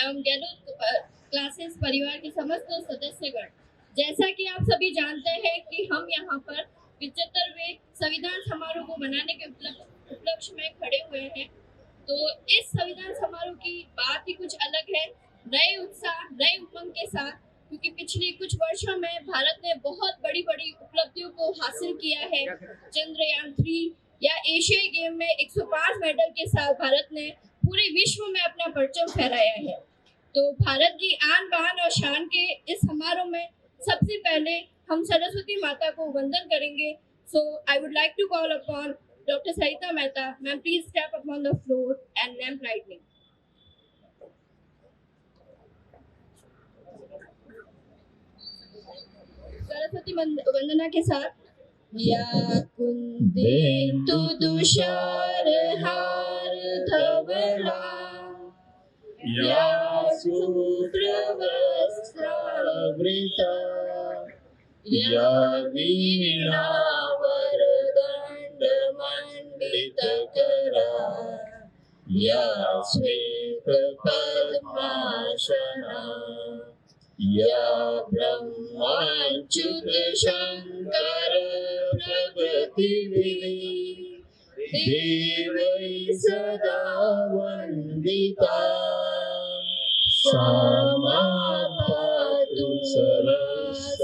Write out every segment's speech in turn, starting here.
एवं गैलोट क्लासेस परिवार के समस्त सदस्यगण, जैसा कि आप सभी जानते हैं कि हम यहाँ पर 75वें संविधान समारोह को मनाने के उपलक्ष्य में खड़े हुए हैं। तो इस संविधान समारोह की बात ही कुछ अलग है, नए उत्साह नए उमंग के साथ, क्योंकि पिछले कुछ वर्षों में भारत ने बहुत बड़ी बड़ी उपलब्धियों को हासिल किया है। चंद्रयान 3 या एशियाई गेम में 105 मेडल के साथ भारत ने पूरे विश्व में अपना परचम फहराया है। तो भारत की आन बान और शान के इस समारोह में सबसे पहले हम सरस्वती माता को वंदन करेंगे। So I would like to call upon Dr. Sarita Mehta. Ma'am, please step upon the floor and lamp lightning. Saraswati वंदना के साथ या कुंदेन्दु तुषार हार धवला या शुभ्रवस्त्रावृता या वीणा मंडितकरा या श्वेतपद्मासना या ब्रह्माच्युत शंकर प्रभृतिभिः देवैः सदा वन्दिता सा मातु सरस्वती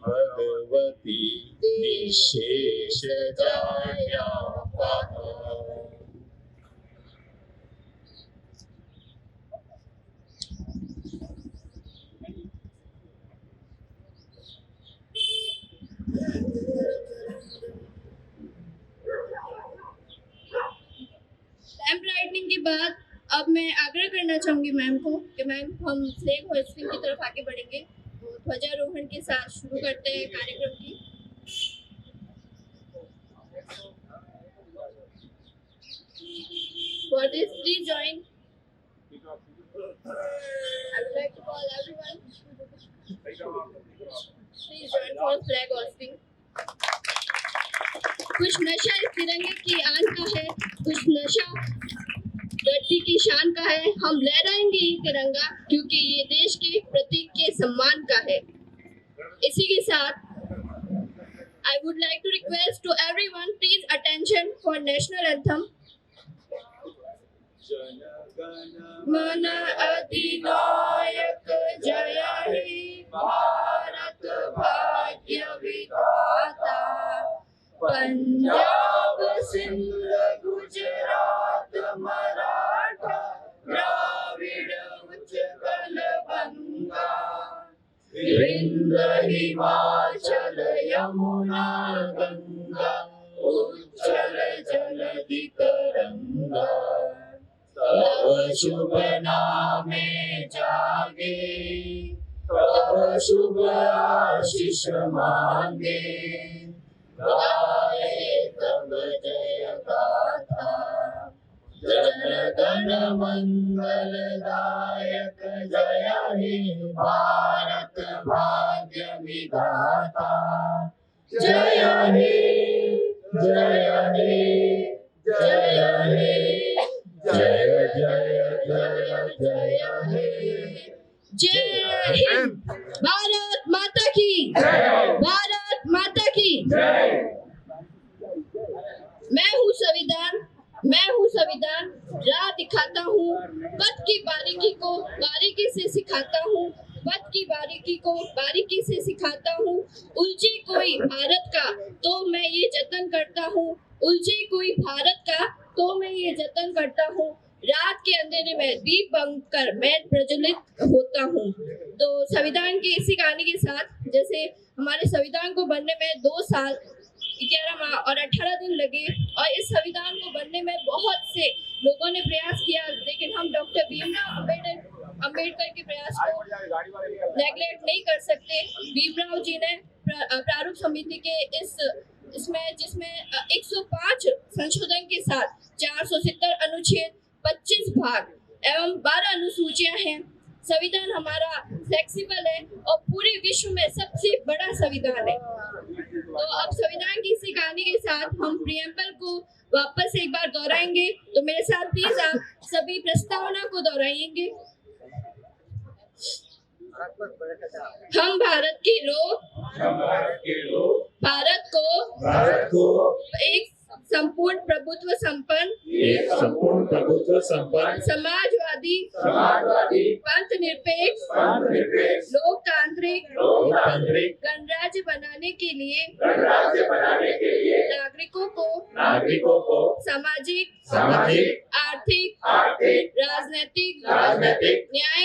भगवती निशेषजाया लैंप लाइटनिंग के बाद अब मैं आग्रह करना चाहूंगी मैम को कि मैम हम फ्लैग होइस्टिंग की तरफ आगे बढ़ेंगे। तो ध्वजारोहण के साथ शुरू करते हैं कार्यक्रम की। For this, please join. I would like to call everyone. Please join for flag hoisting. कुछ नशा इस तिरंगे की आन का है, कुछ नशा धरती की शान का है। हम लहराएंगे ये तिरंगा क्योंकि ये देश के प्रतीक के सम्मान का है। इसी के साथ I would like to request to everyone, please attention for national anthem. मन अधिनायक जय हे भारत भाग्य विधाता, पंजाब सिंध गुजरात मराठा द्राविड़ उत्कल बंगा, विंध्य हिमाचल यमुना गंगा उज्जल जलधि तरंगा, तव शुभ नामे जागे तव शुभ आशीष मांगे, गाए तब जय गाथा जन गण मंगल दायक जय हे भारत भाग्य विधाता, जय हे जय हे जय हे जय जय जय जय हे जय हिंद। भारत माता की भारत माता की मैं हूँ संविधान राह दिखाता हूँ, पथ की बारीकी को बारीकी से सिखाता हूँ, पथ की बारीकी को बारीकी से सिखाता हूँ। उलझे कोई भारत का तो मैं ये जतन करता हूँ, उलझे कोई भारत का तो मैं ये जतन करता हूँ। रात के अंधेरे में दीप बंद कर मैं प्रज्वलित होता हूँ। तो संविधान की इसी कहानी के साथ, जैसे हमारे संविधान को बनने में 2 साल 11 माह और 18 दिन लगे और इस संविधान को बनने में बहुत से लोगों ने प्रयास किया, लेकिन हम डॉक्टर भीमराव अम्बेडकर के प्रयास को नेगलेक्ट नहीं कर सकते। भीमराव जी ने प्रारूप समिति के इसमें जिसमें 105 संशोधन के साथ 470 अनुच्छेद 25 भाग एवं 12 अनुसूचियां हैं। संविधान हमारा फ्लेक्सिबल है और पूरे विश्व में सबसे बड़ा संविधान है। तो अब संविधान की इसी कहानी के साथ हम प्रियम्बल को वापस एक बार दोहराएंगे। तो मेरे साथ प्लीज आप सभी प्रस्तावना को दोहराएंगे। हम भारत के लोग भारत को एक संपूर्ण प्रभुत्व संपन्न समाजवादी पंथ निरपेक्ष लोकतांत्रिक गणराज्य बनाने के लिए नागरिकों को सामाजिक आर्थिक राजनीतिक न्याय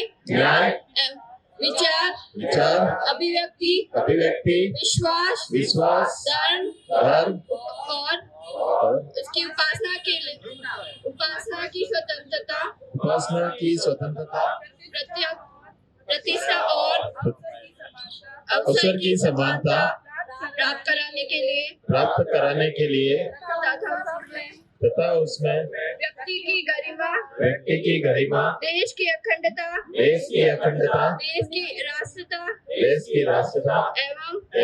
विचार अभिव्यक्ति विश्वास धर्म और उसकी उपासना की स्वतंत्रता प्रतिष्ठा और अवसर की समानता प्राप्त कराने के लिए तथा उसमें व्यक्ति की गरिमा देश की अखंडता देश की राष्ट्रता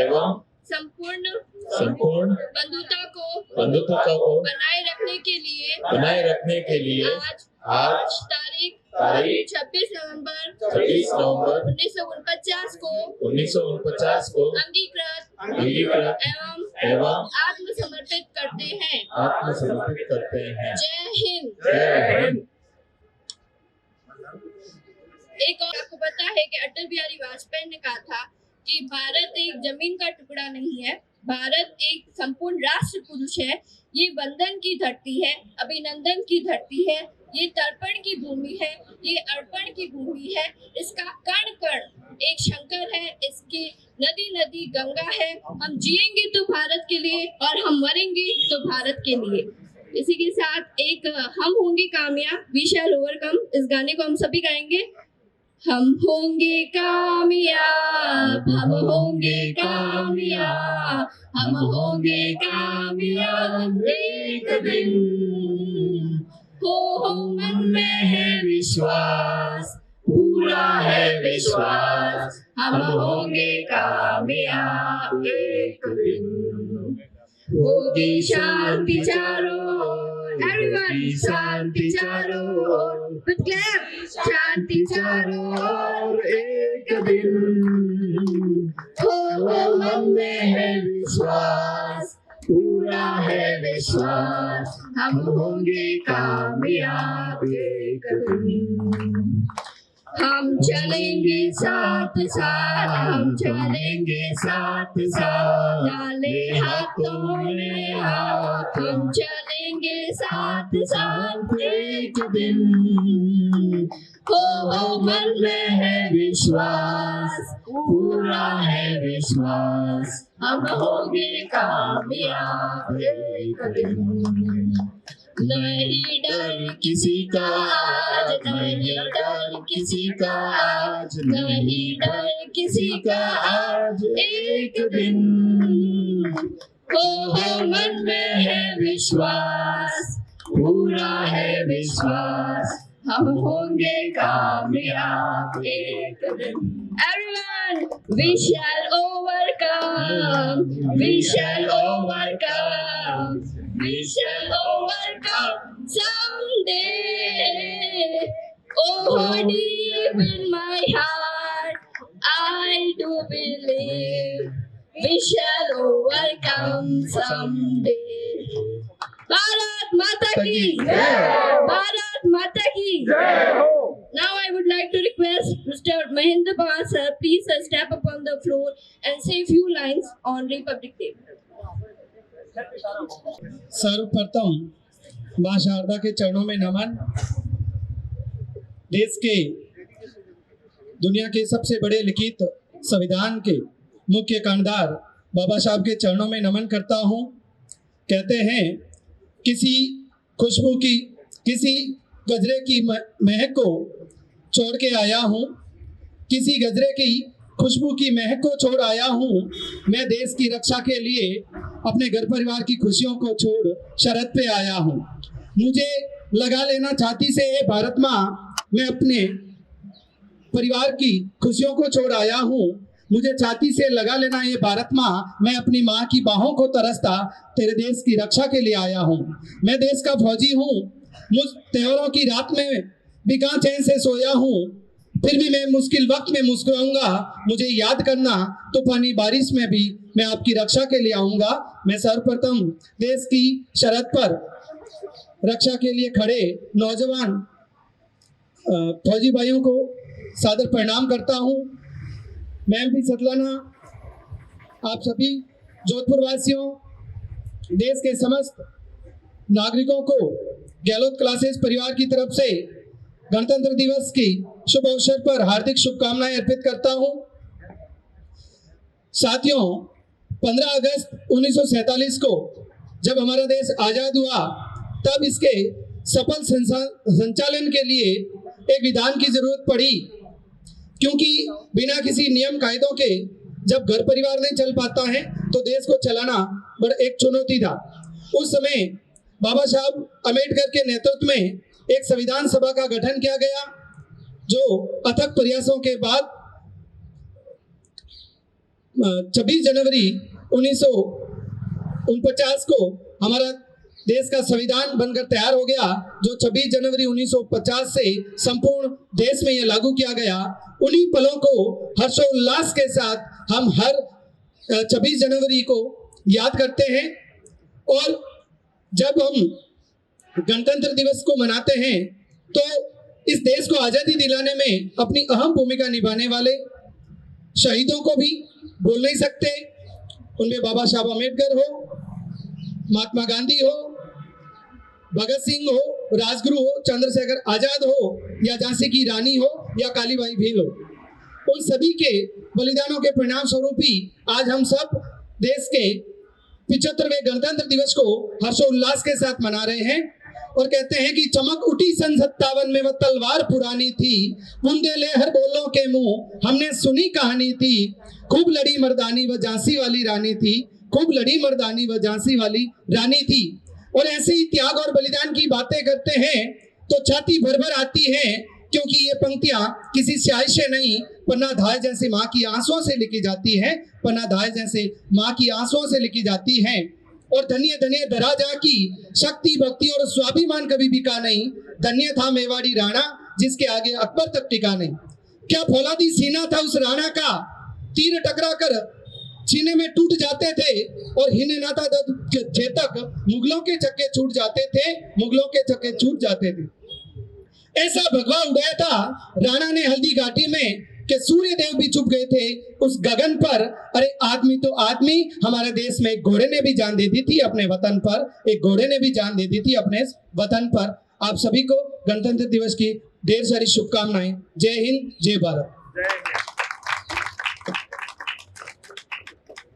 एवं संपूर्ण बंधुता को बनाए रखने के लिए आज तारीख 26 नवंबर 1949 को अंगीकृत एवं आत्मसमर्पित करते हैं। जय हिंद। एक और आपको पता है कि अटल बिहारी वाजपेयी ने कहा था कि भारत एक जमीन का टुकड़ा नहीं है, भारत एक संपूर्ण राष्ट्र पुरुष है। ये वंदन की धरती है, अभिनंदन की धरती है, ये तर्पण की भूमि है, ये अर्पण की भूमि है। इसका कण कण एक शंकर है, इसकी नदी नदी गंगा है। हम जिएंगे तो भारत के लिए और हम मरेंगे तो भारत के लिए। इसी के साथ एक हम होंगे कामयाब, वी शैल ओवरकम, इस गाने को हम सभी गाएंगे। हम होंगे कामयाब, हम होंगे कामयाब, हम होंगे कामयाब एक दिन। हो मन में है विश्वास, पूरा है विश्वास, हम होंगे कामयाब एक दिन। होगी शांति चारों ओर, everyone, शांति चारों ओर, with clap, शांति चारों ओर एक दिन। हो मन में है विश्वास, पूरा है विश्वास, हम होंगे कामयाब एक दिन। हम चलेंगे साथ साथ, हम चलेंगे साथ साथ, डाले हाथों में हाथ, हम चलेंगे साथ साथ एक दिन। हो मन में है विश्वास, पूरा है विश्वास, हम होंगे कामयाब एक दिन। नहीं डर किसी का आज, नहीं डर किसी का आज, नहीं डर किसी का आज एक दिन। हो मन में है विश्वास, पूरा है विश्वास, हम होंगे कामयाब एक दिन। Everyone, we shall overcome, we shall overcome, we shall overcome someday. Oh, deep in my heart, I do believe we shall overcome someday. Bharat Mata ki Jai! Bharat Mata ki Jai! Now I would like to request Mr. Mahendra Pawar sir, please step up on the floor and say a few lines on Republic Day. सर्वप्रथम मां शारदा के चरणों में नमन। देश के दुनिया के सबसे बड़े लिखित संविधान के मुख्य कांडार बाबा साहब के चरणों में नमन करता हूँ। कहते हैं किसी खुशबू की, किसी गजरे की महक को छोड़ के आया हूँ, किसी गजरे की खुशबू की महक को छोड़ आया हूँ। मैं देश की रक्षा के लिए अपने घर परिवार की खुशियों को छोड़ शरद पे आया हूँ। मुझे लगा लेना छाती से हे भारत माँ, मैं अपने परिवार की खुशियों को छोड़ आया हूँ। मुझे छाती से लगा लेना ये भारत माँ, मैं अपनी माँ की बाहों को तरसता तेरे देश की रक्षा के लिए आया हूँ। मैं देश का फौजी हूँ, मुझ त्योहारों की रात में भी कहाँ चैन से सोया हूँ, फिर भी मैं मुश्किल वक्त में मुस्कुराऊंगा। मुझे याद करना तूफानी बारिश में भी मैं आपकी रक्षा के लिए आऊंगा। मैं सर्वप्रथम देश की सरहद पर रक्षा के लिए खड़े नौजवान फौजी भाइयों को सादर प्रणाम करता हूं। मैं भी सतलाना आप सभी जोधपुर वासियों, देश के समस्त नागरिकों को गहलोत क्लासेस परिवार की तरफ से गणतंत्र दिवस की शुभ अवसर पर हार्दिक शुभकामनाएं अर्पित करता हूं। साथियों, 15 अगस्त 1947 को जब हमारा देश आजाद हुआ, तब इसके सफल संचालन के लिए एक विधान की जरूरत पड़ी, क्योंकि बिना किसी नियम कायदों के जब घर परिवार नहीं चल पाता है तो देश को चलाना बड़ा एक चुनौती था। उस समय बाबा साहब अम्बेडकर के नेतृत्व में एक संविधान सभा का गठन किया गया, जो अथक प्रयासों के बाद 26 जनवरी 1949 को हमारा देश का संविधान बनकर तैयार हो गया, जो 26 जनवरी 1950 से संपूर्ण देश में यह लागू किया गया। उन्हीं पलों को हर्षोल्लास के साथ हम हर 26 जनवरी को याद करते हैं, और जब हम गणतंत्र दिवस को मनाते हैं तो इस देश को आज़ादी दिलाने में अपनी अहम भूमिका निभाने वाले शहीदों को भी भूल नहीं सकते। उनमें बाबा साहब अम्बेडकर हो, महात्मा गांधी हो, भगत सिंह हो, राजगुरु हो, चंद्रशेखर आजाद हो, या झांसी की रानी हो, या कालीबाई भील हो, उन सभी के बलिदानों के परिणाम स्वरूप ही आज हम सब देश के 75वें गणतंत्र दिवस को हर्षोल्लास के साथ मना रहे हैं, और कहते हैं कि चमक उठी सन 57 में वह तलवार पुरानी थी, बूंदे ले हर बोलों के मुंह हमने सुनी कहानी थी, खूब लड़ी मर्दानी वह झांसी वाली रानी थी, खूब लड़ी मर्दानी वह झांसी वाली रानी थी। और ऐसे ही त्याग और बलिदान की बातें करते हैं तो छाती भर भर आती है, क्योंकि ये पंक्तियां किसी स्याही से नहीं, पन्ना धाय जैसे माँ की आंसुओं से लिखी जाती है, पन्ना धाय जैसे माँ की आंसुओं से लिखी जाती हैं। और धन्य धन्य धरा जा की शक्ति भक्ति और स्वाभिमान कभी बिका नहीं, धन्य था मेवाड़ी राणा जिसके आगे अकबर तक टिका नहीं। क्या फौलादी सीना था उस राणा का, तीर टकरा कर सीने में टूट जाते थे, और हिन नाता चेतक मुगलों के चक्के छूट जाते थे, मुगलों के चक्के छूट जाते थे। ऐसा भगवा उड़ाया था राणा ने हल्दी घाटी में कि सूर्य देव भी चुप गए थे उस गगन पर। अरे आदमी तो आदमी, हमारे देश में एक घोड़े ने भी जान दे दी थी अपने वतन पर, एक घोड़े ने भी जान दे दी थी अपने वतन पर। आप सभी को गणतंत्र दिवस की ढेर सारी शुभकामनाएं। जय हिंद, जय भारत।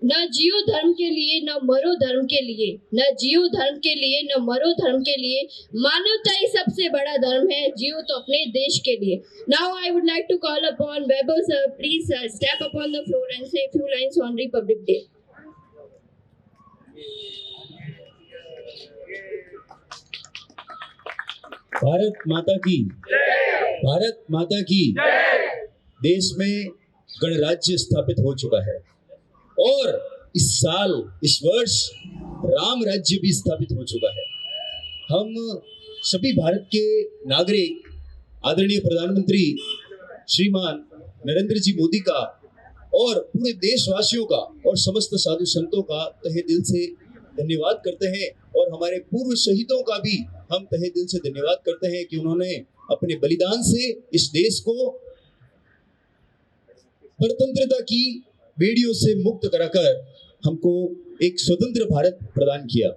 न जियो धर्म के लिए, न मरो धर्म के लिए, न जियो धर्म के लिए, न मरो धर्म के लिए, मानवता ही सबसे बड़ा धर्म है, जियो तो अपने देश के लिए। Now I would like to call upon Weber sir, please step upon the floor and say a few lines on Republic Day. Bharat माता की, भारत माता की। देश में गणराज्य स्थापित हो चुका है, और इस साल, इस वर्ष राम राज्य भी स्थापित हो चुका है। हम सभी भारत के नागरिक आदरणीय प्रधानमंत्री श्रीमान नरेंद्र जी मोदी का और पूरे देशवासियों का और समस्त साधु संतों का तहे दिल से धन्यवाद करते हैं, और हमारे पूर्व शहीदों का भी हम तहे दिल से धन्यवाद करते हैं कि उन्होंने अपने बलिदान से इस देश को स्वतंत्रता की बेड़ियों से मुक्त कराकर हमको एक स्वतंत्र भारत प्रदान किया।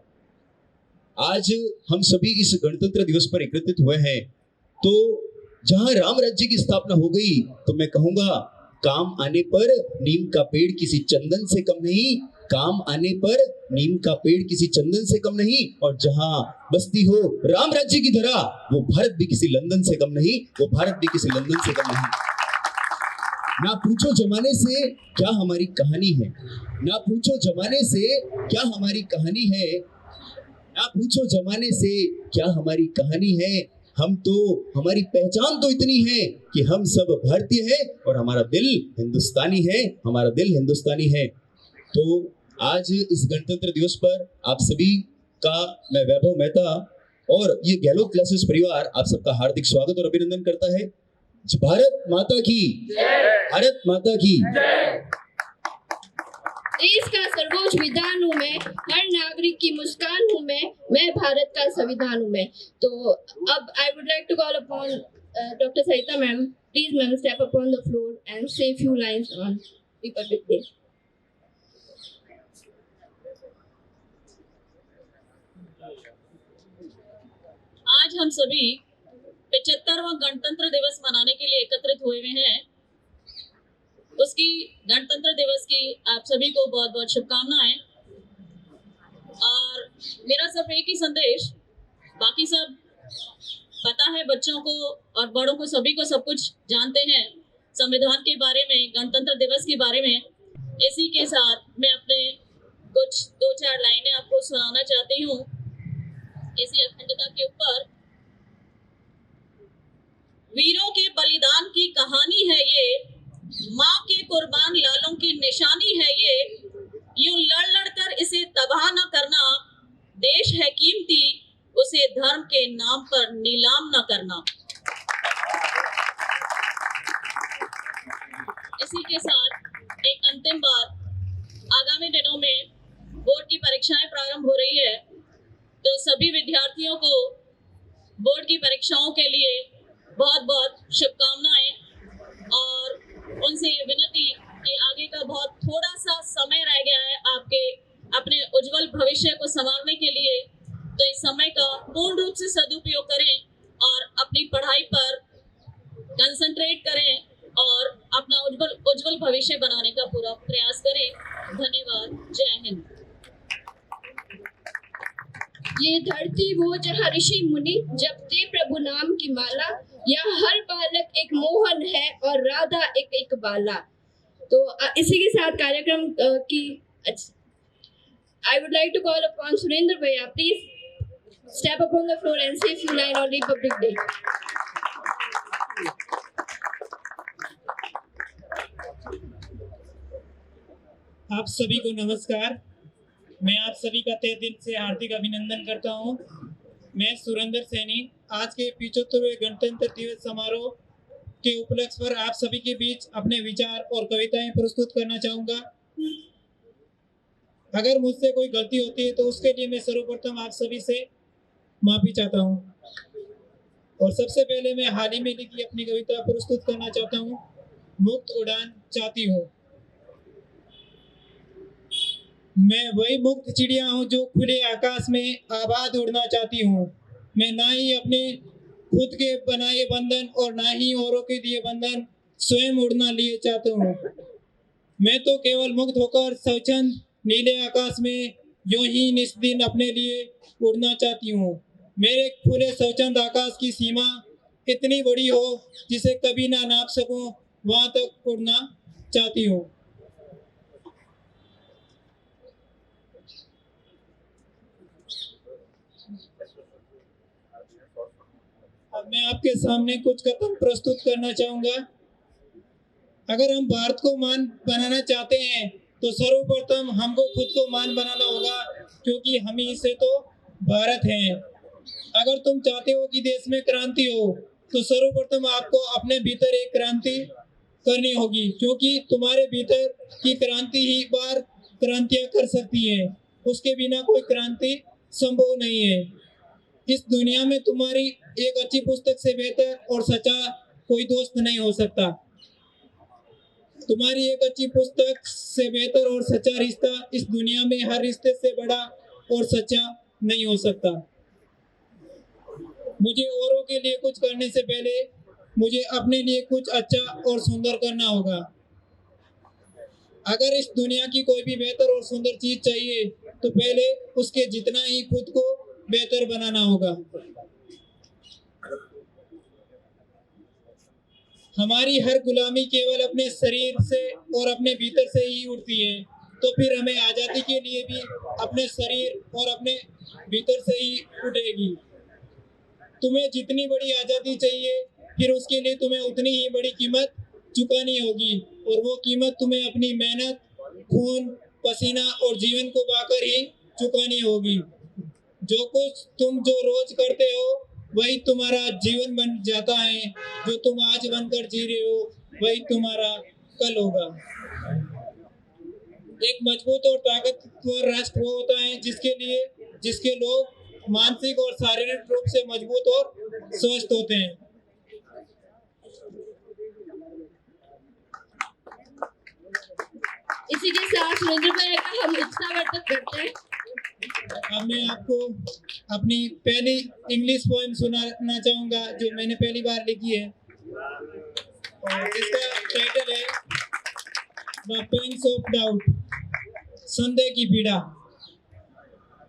आज हम सभी इस गणतंत्र दिवस पर एकत्रित हुए हैं, तो जहां राम राज्य की स्थापना हो गई, तो मैं कहूंगा काम आने पर नीम का पेड़ किसी चंदन से कम नहीं, काम आने पर नीम का पेड़ किसी चंदन से कम नहीं, और जहां बस्ती हो राम राज्य की धरा, वो भारत भी किसी लंदन से कम नहीं, वो भारत भी किसी लंदन से कम नहीं। ना पूछो जमाने से क्या हमारी कहानी है, ना पूछो जमाने से क्या हमारी कहानी है, ना पूछो जमाने से क्या हमारी कहानी है। हम तो, हमारी पहचान तो इतनी है कि हम सब भारतीय हैं और हमारा दिल हिंदुस्तानी है, हमारा दिल हिंदुस्तानी है। तो आज इस गणतंत्र दिवस पर आप सभी का मैं वैभव मेहता और ये गहलोत क्लासेस परिवार आप सबका हार्दिक स्वागत और अभिनंदन करता है। भारत माता की, भारत माता की। देश का सर्वोच्च विधान हूँ मैं, हर नागरिक की मुस्कान हूँ मैं भारत का संविधान हूँ मैं। तो अब I would like to call upon doctor Sarita ma'am, please ma'am step upon the floor and say few lines on Republic Day. आज हम सभी 75वां गणतंत्र दिवस मनाने के लिए एकत्रित हुए हुए हैं। उसकी गणतंत्र दिवस की आप सभी को बहुत बहुत शुभकामनाएं। और मेरा सिर्फ एक ही संदेश, बाकी सब पता है बच्चों को और बड़ों को, सभी को सब कुछ जानते हैं संविधान के बारे में, गणतंत्र दिवस के बारे में। इसी के साथ मैं अपने कुछ 2-4 लाइनें आपको सुनाना चाहती हूँ इसी अखंडता के ऊपर। वीरों के बलिदान की कहानी है ये, माँ के कुर्बान लालों की निशानी है ये। यूं लड़ लड़ कर इसे तबाह न करना, देश है कीमती उसे धर्म के नाम पर नीलाम न करना। इसी के साथ एक अंतिम बात, आगामी दिनों में बोर्ड की परीक्षाएं प्रारंभ हो रही है, तो सभी विद्यार्थियों को बोर्ड की परीक्षाओं के लिए बहुत बहुत शुभकामनाएं। और उनसे ये विनती कि आगे का बहुत थोड़ा सा समय रह गया है आपके अपने उज्जवल भविष्य को संवारने के लिए, तो इस समय का पूर्ण रूप से सदुपयोग करें और अपनी पढ़ाई पर कंसंट्रेट करें और अपना उज्जवल भविष्य बनाने का पूरा प्रयास करें। धन्यवाद। जय हिंद। ये धरती वो जहाँ ऋषि मुनि जपते प्रभु नाम की माला, या हर बालक एक मोहन है और राधा एक एक बाला। तो इसी के साथ कार्यक्रम की I would like to call upon Surendra भैया, please step upon the floor and say few line on Republic Day. आप सभी को नमस्कार। मैं आप सभी का तहे दिल से हार्दिक अभिनंदन करता हूं। मैं सुरेंद्र सैनी आज के 75वें गणतंत्र दिवस समारोह के उपलक्ष्य पर आप सभी के बीच अपने विचार और कविताएं प्रस्तुत करना चाहूँगा। अगर मुझसे कोई गलती होती है तो उसके लिए मैं सर्वप्रथम आप सभी से माफ़ी चाहता हूँ। और सबसे पहले मैं हाल ही में लिखी अपनी कविता प्रस्तुत करना चाहता हूँ, मुक्त उड़ान चाहती हूँ। मैं वही मुक्त चिड़िया हूँ जो खुले आकाश में आबाद उड़ना चाहती हूँ। मैं ना ही अपने खुद के बनाए बंधन और ना ही औरों के दिए बंधन स्वयं उड़ना लिए चाहता हूँ। मैं तो केवल मुक्त होकर स्वच्छंद नीले आकाश में यूं ही निस्दिन अपने लिए उड़ना चाहती हूँ। मेरे खुले स्वच्छंद आकाश की सीमा इतनी बड़ी हो जिसे कभी ना नाप सकूं, वहां तक उड़ना चाहती हूँ। अब मैं आपके सामने कुछ कथन प्रस्तुत करना चाहूँगा। अगर हम भारत को मान बनाना चाहते हैं तो सर्वप्रथम हमको खुद को मान बनाना होगा, क्योंकि हम ही से तो भारत हैं। अगर तुम चाहते हो कि देश में क्रांति हो तो सर्वप्रथम आपको अपने भीतर एक क्रांति करनी होगी, क्योंकि तुम्हारे भीतर की क्रांति ही बाहर क्रांतियाँ कर सकती है। उसके बिना कोई क्रांति संभव नहीं है। इस दुनिया में तुम्हारी एक अच्छी पुस्तक से बेहतर और सच्चा कोई दोस्त नहीं हो सकता। तुम्हारी एक अच्छी पुस्तक से बेहतर और सच्चा रिश्ता इस दुनिया में हर रिश्ते से बड़ा और सच्चा नहीं हो सकता। मुझे औरों के लिए कुछ करने से पहले मुझे अपने लिए कुछ अच्छा और सुंदर करना होगा। अगर इस दुनिया की कोई भी बेहतर और सुंदर चीज चाहिए तो पहले उसके जितना ही खुद को बेहतर बनाना होगा। हमारी हर गुलामी केवल अपने शरीर से और अपने भीतर से ही उठती है, तो फिर हमें आज़ादी के लिए भी अपने शरीर और अपने भीतर से ही उठेगी। तुम्हें जितनी बड़ी आज़ादी चाहिए, फिर उसके लिए तुम्हें उतनी ही बड़ी कीमत चुकानी होगी, और वो कीमत तुम्हें अपनी मेहनत, खून, पसीना और जीवन को बहाकर ही चुकानी होगी। जो कुछ तुम जो रोज करते हो वही तुम्हारा जीवन बन जाता है। जो तुम आज बनकर जी रहे हो वही तुम्हारा कल होगा। एक मजबूत और ताकतवर राष्ट्र वो होता है जिसके लोग मानसिक और शारीरिक रूप से मजबूत और स्वस्थ होते हैं। इसी के साथ सुरेंद्र भाई का हम उत्साहवर्धक करते हैं। अब मैं आपको अपनी पहली इंग्लिश पोएम सुनाना चाहूँगा जो मैंने पहली बार लिखी है, और जिसका टाइटल है द पेंस ऑफ डाउट, संदेह की पीड़ा।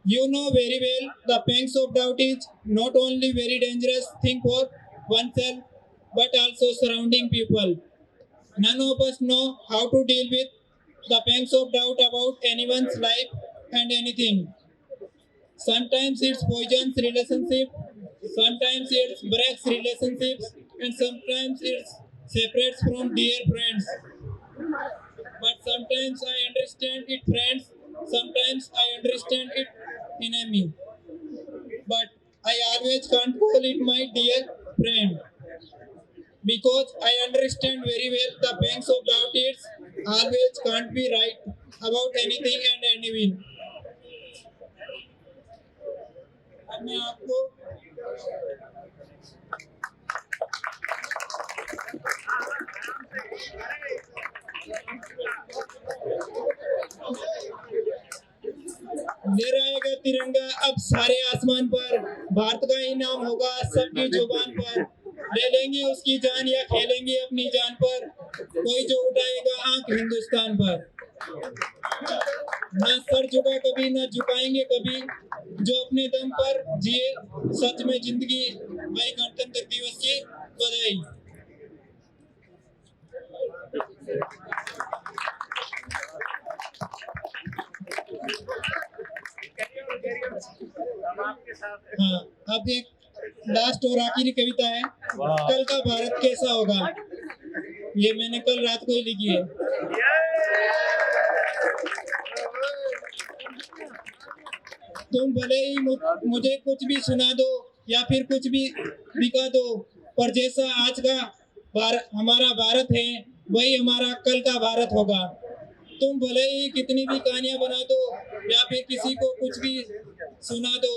You know very well the pangs of doubt is not only very dangerous thing for oneself but also surrounding people. None of us know how to deal with the pangs of doubt about anyone's life and anything. Sometimes it poisons relationship, sometimes it breaks relationships, and sometimes it separates from dear friends. But sometimes I understand it, friends. Sometimes I understand it, enemy. But I always can't call it my dear friend. Because I understand very well the pangs of doubt is always can't be right about anything and anyone. अब मैं आपको लहराएगा तिरंगा अब सारे आसमान पर, भारत का ही नाम होगा सबकी जुबान पर। ले लेंगे उसकी जान या खेलेंगे अपनी जान पर, कोई जो उठाएगा आंख हिंदुस्तान पर। ना सर झुका कभी, ना झुकाएंगे कभी, जो अपने दम पर जिए सच में जिंदगी। भाई गणतंत्र दिवस की बधाई। हाँ, अब एक लास्ट और आखिरी कविता है, कल का भारत कैसा होगा। ये मैंने कल रात को ही लिखी है। तुम भले ही मुझे कुछ भी सुना दो या फिर कुछ भी दिखा दो, पर जैसा आज का हमारा भारत है वही हमारा कल का भारत होगा। तुम भले ही कितनी भी कहानियां बना दो या फिर किसी को कुछ भी सुना दो,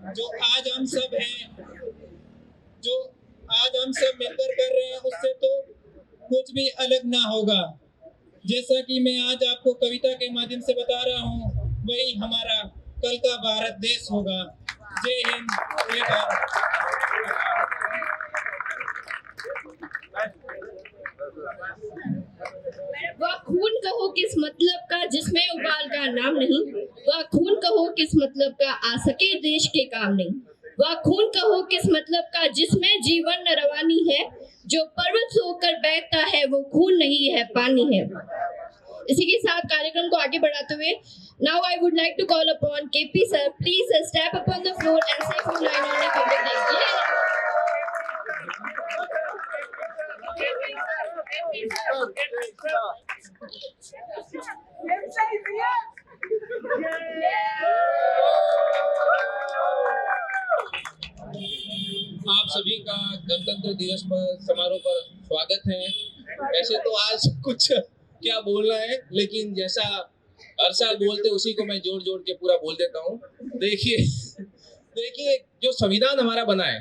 जो आज हम सब हैं, जो आज हम सब मिलकर कर रहे हैं, उससे तो कुछ भी अलग ना होगा। जैसा कि मैं आज आपको कविता के माध्यम से बता रहा हूँ, वही हमारा कल का भारत देश होगा। जय हिंद, जय भारत। वह खून कहो किस मतलब का जिसमें उबाल का नाम नहीं, वह खून कहो किस मतलब का आ सके देश के काम नहीं, वह खून कहो किस मतलब का जिसमें जीवन न रवानी है, जो पर्वत से होकर बहता है वो खून नहीं है पानी है। इसी के साथ कार्यक्रम को आगे बढ़ाते हुए now I would like to call upon KP sir, please step up on the floor and say few line on Republic Day. आप सभी का गणतंत्र दिवस पर समारोह पर स्वागत है। वैसे तो आज कुछ क्या बोलना है, लेकिन जैसा हर साल बोलते उसी को मैं जोड़ जोड़ के पूरा बोल देता हूँ। देखिए जो संविधान हमारा बना है,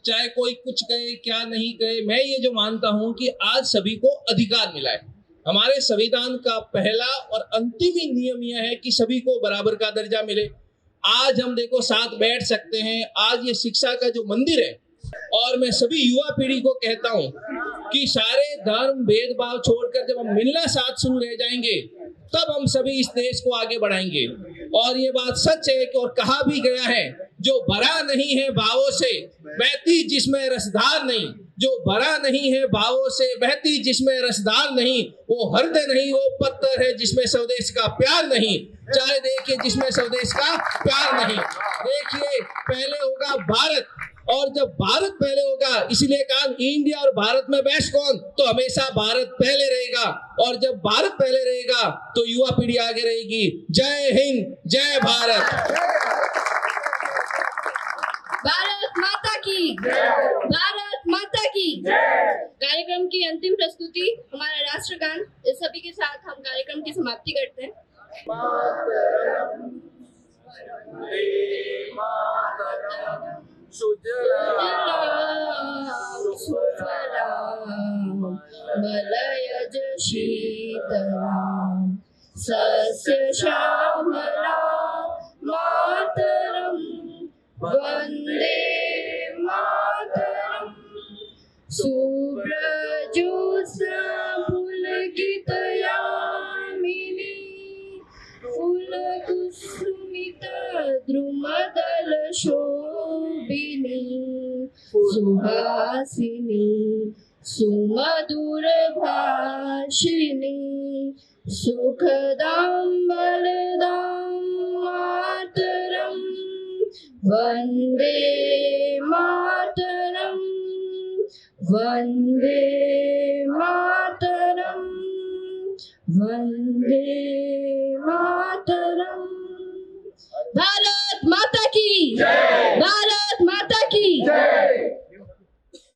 चाहे कोई कुछ कहे क्या नहीं कहे, मैं ये जो मानता हूँ कि आज सभी को अधिकार मिला है। हमारे संविधान का पहला और अंतिम ही नियम यह है कि सभी को बराबर का दर्जा मिले। आज हम देखो साथ बैठ सकते हैं, आज ये शिक्षा का जो मंदिर है, और मैं सभी युवा पीढ़ी को कहता हूँ कि सारे धर्म भेदभाव छोड़कर जब हम मिलना साथ शुरू रह जाएंगे, तब हम सभी इस देश को आगे बढ़ाएंगे। और ये बात सच है कि और कहा भी गया है, जो भरा नहीं है भावों से, बहती जिसमें रसधार नहीं, जो भरा नहीं है भावों से, बहती जिसमें रसदार नहीं, वो हृदय नहीं, वो पत्थर है जिसमें स्वदेश का प्यार नहीं। चाहे देखिए जिसमें स्वदेश का प्यार नहीं। देखिए पहले होगा भारत, और जब भारत पहले होगा, इसलिए कहा इंडिया और भारत में बेस्ट कौन, तो हमेशा भारत पहले रहेगा। और जब भारत पहले रहेगा तो युवा पीढ़ी आगे रहेगी। जय हिंद, जय भारत। भारत माता की, भारत माता की। कार्यक्रम की अंतिम प्रस्तुति हमारा राष्ट्रगान, इस सभी के साथ हम कार्यक्रम की समाप्ति करते हैं। मलयज शीतलाम् सस्य श्यामलाम् मातरम् वन्दे मातरम्। सुब्रजोत्स्ना पुलकितयामिनी फुलकुसुमिता द्रुमदलशोभिनी सुहासिनी सुमधुरभाषिणी सुखदां वरदां मातरम् वन्दे मातरम् वन्दे मातरम् वन्दे मातरम्। भारत माता की, भारत माता की।